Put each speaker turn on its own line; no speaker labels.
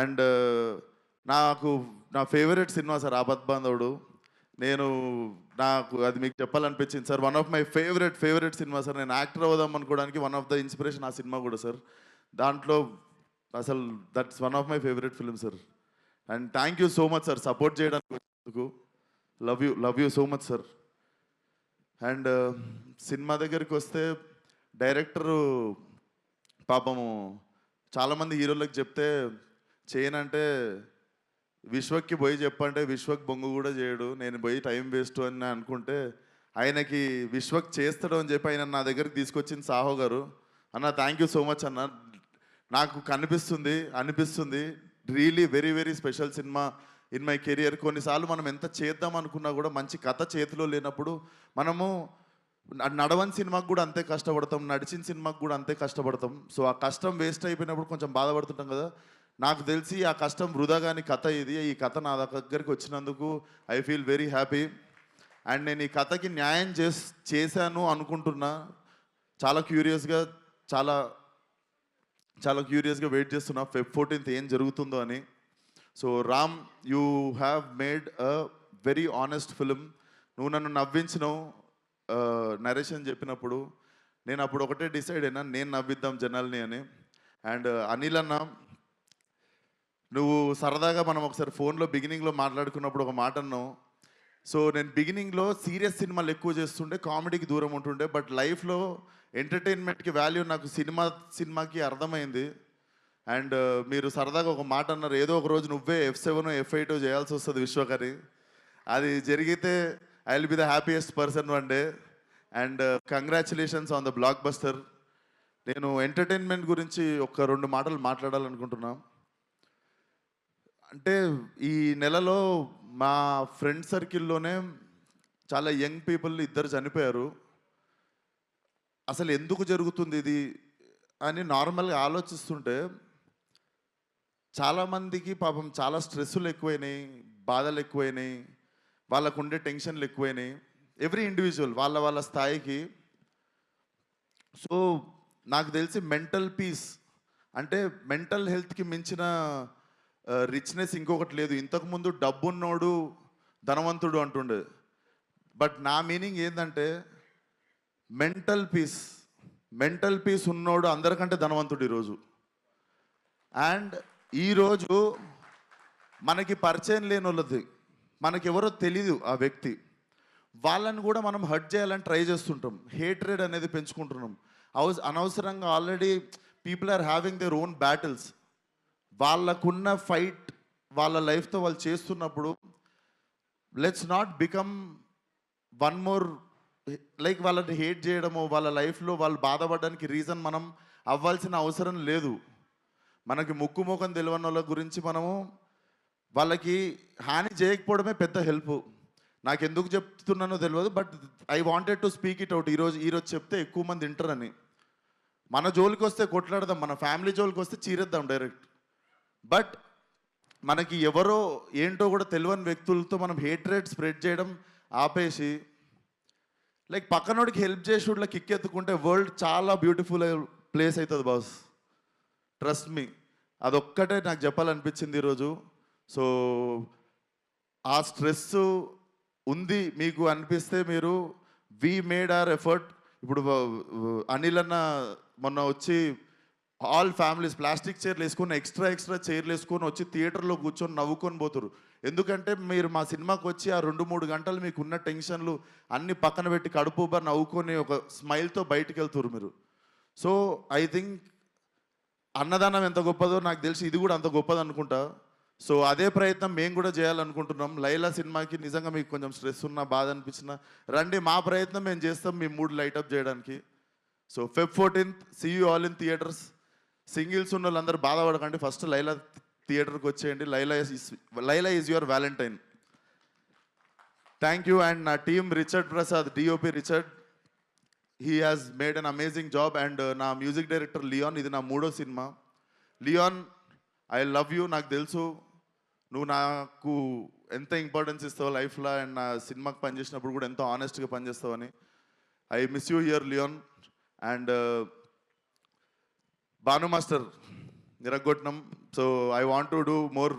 And నాకు నా favourite cinema sir ఆపద్ బాంధవుడు. నేను నాకు అది మీకు చెప్పాలనిపించింది sir. One of my favourite cinema sir. నేను యాక్టర్ అవుదాం అనుకోవడానికి వన్ ఆఫ్ ద ఇన్స్పిరేషన్ ఆ సినిమా కూడా సార్. దాంట్లో అసలు that's one of my favourite film sir. And thank you so much sir support చేయడానికి వచ్చినందుకు. Love you so much sir. And cinema దగ్గరికి వస్తే డైరెక్టరు పాపము చాలామంది హీరోలకు చెప్తే చేయనంటే విశ్వక్కి పోయి చెప్పంటే విశ్వక్ బొంగు కూడా చేయడు. నేను పోయి టైం వేస్ట్ అని అనుకుంటే ఆయనకి విశ్వక్ చేస్తాడు అని చెప్పి ఆయన నా దగ్గరికి తీసుకొచ్చింది సాహో గారు. అన్న థ్యాంక్ యూ సో మచ్ అన్న. నాకు అనిపిస్తుంది really very very special cinema in my career. కొన్నిసార్లు మనం ఎంత చేద్దాం అనుకున్నా కూడా మంచి కథ చేతిలో లేనప్పుడు మనము నడవని సినిమాకి కూడా అంతే కష్టపడతాం, నడిచిన సినిమాకి కూడా అంతే కష్టపడతాం. సో ఆ కష్టం వేస్ట్ అయిపోయినప్పుడు కొంచెం బాధపడుతుంటాం కదా. నాకు తెలిసి ఆ కష్టం వృధా కాని కథ ఇది. ఈ కథ నా దగ్గరికి వచ్చినందుకు I feel very happy. And నేను ఈ కథకి న్యాయం చేశాను అనుకుంటున్నా. చాలా క్యూరియస్గా వెయిట్ చేస్తున్నా Feb 14th ఏం జరుగుతుందో అని. So Ram, you have made a very honest film. నువ్వు నన్ను నవ్వించినావు నరేషన్ చెప్పినప్పుడు. నేను అప్పుడు ఒకటే డిసైడ్ అయినా, నేను నవ్విద్దాం జనాల్ని అని. అండ్ అనిల్ అన్న, నువ్వు సరదాగా మనం ఒకసారి ఫోన్లో బిగినింగ్లో మాట్లాడుకున్నప్పుడు ఒక మాట అన్నావు. సో నేను బిగినింగ్లో సీరియస్ సినిమాలు ఎక్కువ చేస్తుండే, కామెడీకి దూరం ఉంటుండే. బట్ లైఫ్లో ఎంటర్టైన్మెంట్కి వాల్యూ నాకు సినిమాకి అర్థమైంది. అండ్ మీరు సరదాగా ఒక మాట అన్నారు, ఏదో ఒక రోజు నువ్వే F7 F8 చేయాల్సి వస్తుంది విశ్వకరి. అది జరిగితే I will be the happiest person one day. And congratulations on the block buster. నేను ఎంటర్టైన్మెంట్ గురించి ఒక 2 మాటలు మాట్లాడాలనుకుంటున్నా. అంటే ఈ నెలలో మా ఫ్రెండ్ సర్కిల్లోనే చాలా యంగ్ పీపుల్ 2 చనిపోయారు. అసలు ఎందుకు జరుగుతుంది ఇది అని నార్మల్గా ఆలోచిస్తుంటే చాలామందికి పాపం చాలా స్ట్రెస్సులు ఎక్కువైనాయి, బాధలు ఎక్కువైనాయి, వాళ్ళకు ఉండే టెన్షన్లు ఎక్కువైనాయి. ఎవ్రీ ఇండివిజువల్ వాళ్ళ స్థాయికి. సో నాకు తెలిసి మెంటల్ పీస్ అంటే మెంటల్ హెల్త్కి మించిన రిచ్నెస్ ఇంకొకటి లేదు. ఇంతకుముందు డబ్బున్నోడు ధనవంతుడు అంటుండే. బట్ నా మీనింగ్ ఏంటంటే మెంటల్ పీస్ ఉన్నోడు అందరికంటే ధనవంతుడు ఈరోజు. అండ్ ఈరోజు మనకి పరిచయం లేని వాళ్ళది, మనకెవరో తెలీదు ఆ వ్యక్తి, వాళ్ళని కూడా మనం హర్ట్ చేయాలని ట్రై చేస్తుంటాం. హేట్రెడ్ అనేది పెంచుకుంటున్నాం అనవసరంగా. Already people are having their own battles. వాళ్ళకున్న ఫైట్ వాళ్ళ లైఫ్తో వాళ్ళు చేస్తున్నప్పుడు let's not become one more like వాళ్ళని హేట్ చేయడము, వాళ్ళ లైఫ్లో వాళ్ళు బాధపడడానికి రీజన్ మనం అవ్వాల్సిన అవసరం లేదు. మనకి ముఖం తెలియని వాళ్ళ గురించి మనము వాళ్ళకి హాని చేయకపోవడమే పెద్ద హెల్ప్. నాకు ఎందుకు చెప్తున్నానో తెలియదు, but I wanted to speak it out. ఈరోజు చెప్తే ఎక్కువ మంది వింటారని. మన జోలికి వస్తే కొట్లాడదాం, మన ఫ్యామిలీ జోలికి వస్తే చీరేద్దాం డైరెక్ట్. బట్ మనకి ఎవరో ఏంటో కూడా తెలియని వ్యక్తులతో మనం హేట్రేట్ స్ప్రెడ్ చేయడం ఆపేసి లైక్ పక్కనోడికి హెల్ప్ చేసేట్లా కిక్ ఎత్తుకుంటే వరల్డ్ చాలా బ్యూటిఫుల్ ప్లేస్ అవుతుంది బాస్. Trust me. అదొక్కటే నాకు చెప్పాలనిపించింది ఈరోజు. సో ఆ స్ట్రెస్ ఉంది మీకు అనిపిస్తే మీరు వీ మేడ్ అవర్ ఎఫర్ట్. ఇప్పుడు అనిల్ అన్న మొన్న వచ్చి ఆల్ ఫ్యామిలీస్ ప్లాస్టిక్ చైర్లు వేసుకొని ఎక్స్ట్రా చైర్లు వేసుకొని వచ్చి థియేటర్లో కూర్చొని నవ్వుకొని పోతారు. ఎందుకంటే మీరు మా సినిమాకి వచ్చి ఆ 2-3 గంటలు మీకు ఉన్న టెన్షన్లు అన్ని పక్కన పెట్టి కడుపుబా నవ్వుకొని ఒక స్మైల్తో బయటికి వెళ్తారు మీరు. సో ఐ థింక్ అన్నదానం ఎంత గొప్పదో నాకు తెలిసి ఇది కూడా అంత గొప్పది అనుకుంటా. సో అదే ప్రయత్నం మేము కూడా చేయాలనుకుంటున్నాం. లైలా సినిమాకి నిజంగా మీకు కొంచెం స్ట్రెస్ ఉన్నా, బాధ అనిపించినా రండి, మా ప్రయత్నం మేము చేస్తాం మీ మూడ్ లైటప్ చేయడానికి. So Feb 14th see you all in theatres. Singles ఉన్న వాళ్ళందరూ బాధపడకండి, ఫస్ట్ లైలా థియేటర్కి వచ్చేయండి. Laila is your valentine. Thank you. And నా team Richard Prasad, DOP Richard, he has made an amazing job. And నా music director Leon, ఇది నా 3వ cinema. Leon, I love you. నాకు తెలుసు నువ్వు నాకు ఎంత ఇంపార్టెన్స్ ఇస్తావు లైఫ్లో, అండ్ నా సినిమాకి పనిచేసినప్పుడు కూడా ఎంతో ఆనెస్ట్గా పనిచేస్తావని. I miss you here Leon. And Bhanu master, ఇరగొట్టినాం. So I want to do more